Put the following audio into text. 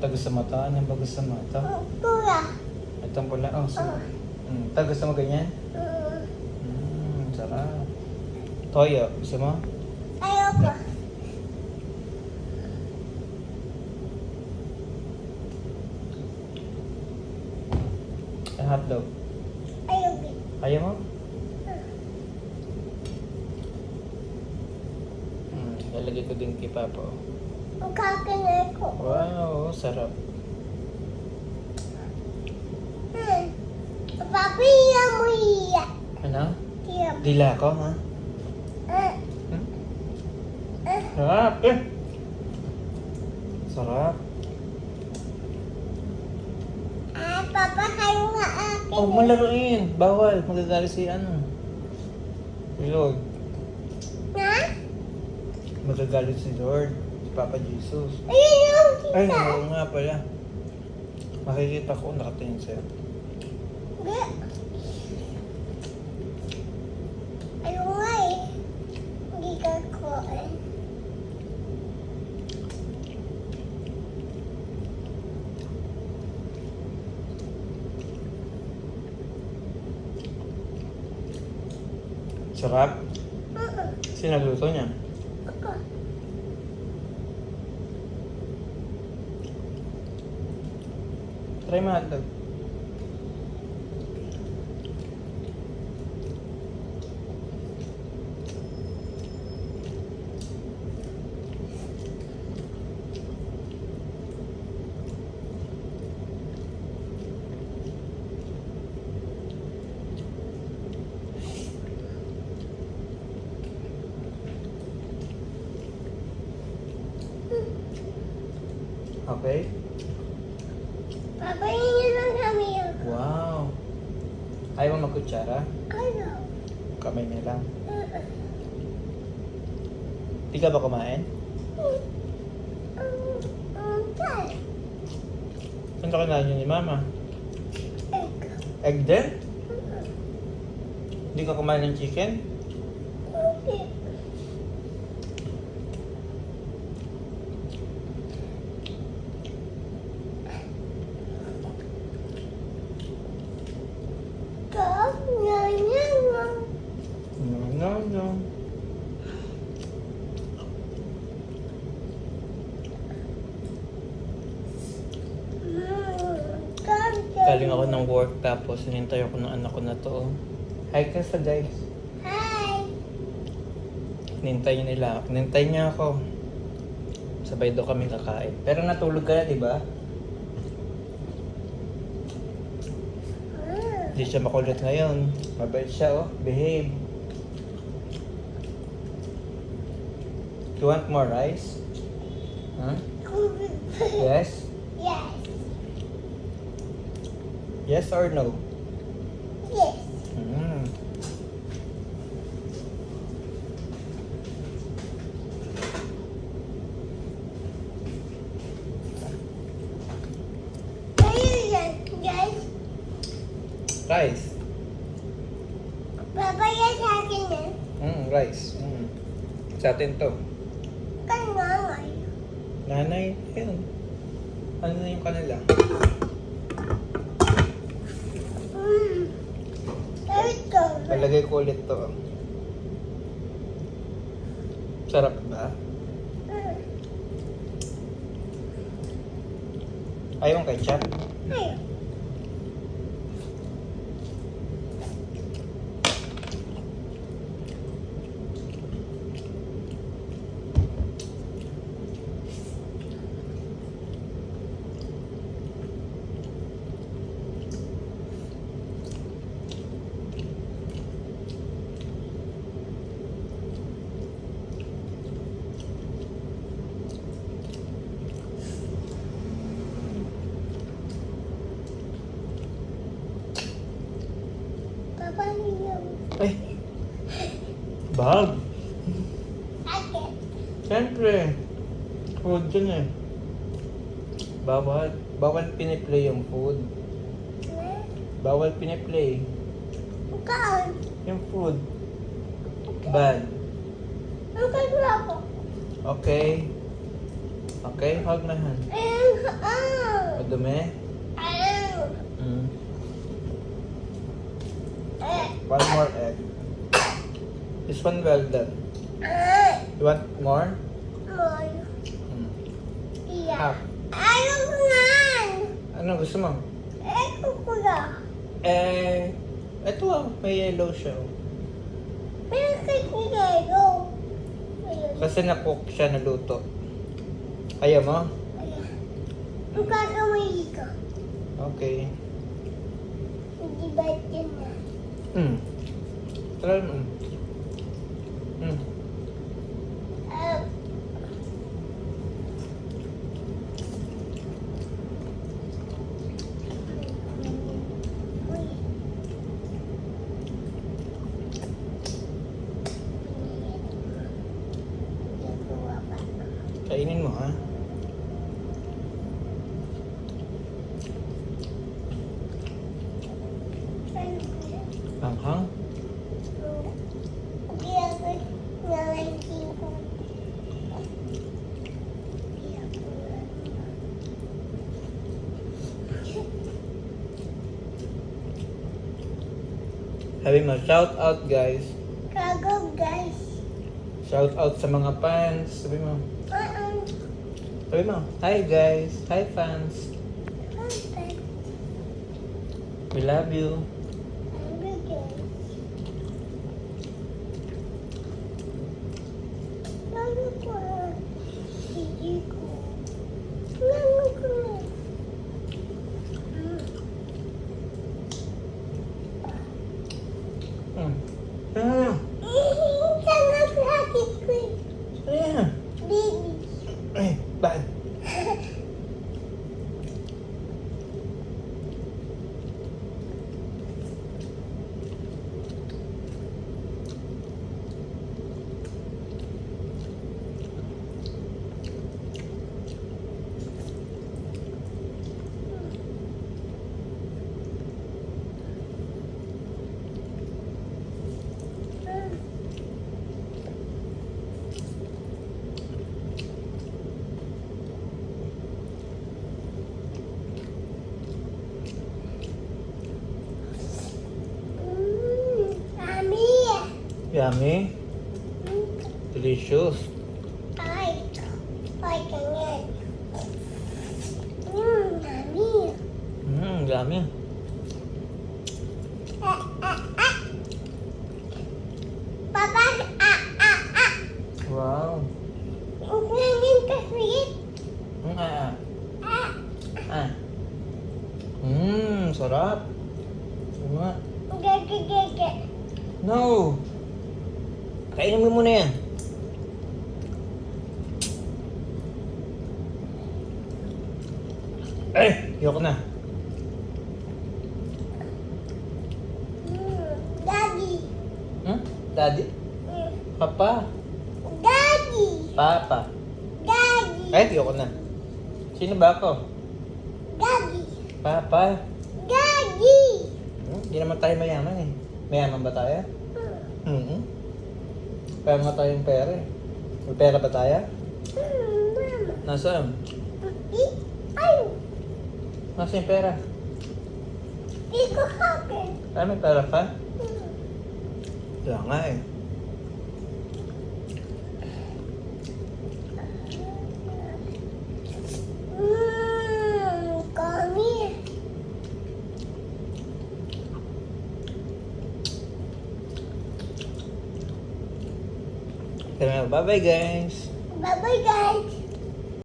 Tago sa mata? Anong bago sa mata? Pula. Itong pula? Oh, so, tago sa mo ganyan? Sarap. Toyo, gusto mo? Ayoko. Hotdog. Ayoko. Ayaw mo? Lalagay ko din kay Papa. Ang kakin ko. Wow, sarap. Papi, iya mo iya. Ano? Iya. Dila ko, ha? Sarap, eh! Sarap. Papa, kayo nga akin. Oh, malaruin. Bawal. Magagalit si ano. Si Lord. Na? Magagalit si Lord. Si Papa Jesus. Ayun yung Ay, kita. oo nga pala. Makikita ko, nakatingin sa'yo. Hindi. Ayun nga eh. Hindi ka ko eh. Sarap. Sino nagluto niya? Ako. Try mo hotdog. Okay? Papa, yun lang kami yun. Wow. Ayaw mo magkutsara? Ano? Kamay na lang. Di ka ba kumain? Saan? Saan ka kinain yun ni Mama? Egg. Egg din? Hindi ka kumain ng chicken? Okay. Stop. No. Galing ako ng work tapos hinintay ako ng anak ko na to. Hi ka sa guys. Hi. Hinintay niya ako. Sabay daw kami kakain. Pero natulog ka na, di ba? Hindi siya makulit ngayon. Mabait siya, oh. Behave. You want more rice? Huh? Yes? Yes. Yes or no? Yes. Mm. Ayun yan, guys. Rice. Papa, yan sa akin yan. Rice. Sa atin to. Kanangay. Nanay, ayun. Ano na yung kanila? Ito. Palagay ko ulit to. Sarap ba? Ayaw kay ketchup? Ayun. Papa, yun. Ay! Bag! Akin. Siyempre! Food yun eh. Bawal. Bawal piniplay yung food. Bawal piniplay. Kaan. Yung food. Bad. Ang kagula ko. Okay. Okay, hug my hand. Madumi? Mm. One more egg. This one well done. You want more? Mm. Ah, ano gusto mo? Ito may yellow siya. Kasi na-cook siya, naluto. Kaya mo? Okay. Try mo. Kainin mo, ha? Hanghang? Sabi mo, shout out guys. Shout out sa mga fans. Sabi mo, hi guys. Hi fans. We love you. Bad. Yummy. Delicious. Yummy. Wow. Sarap. Nga. No. Kainin mo muna yan. Ayoko na. Daddy. Daddy? Papa? Daddy. Papa? Daddy. Ayoko na. Sino ba ako? Daddy. Papa? Daddy. Hindi naman tayo mayaman eh. Mayaman ba tayo? Kaya nga tayong pera eh. May pera ba tayo? Mama. Nasaan? Ayaw. Nasaan yung pera? Di ko hakin. Ay, may pera ka? Kaya nga eh. Kami. Kaya nga, bye-bye guys! Bye-bye guys.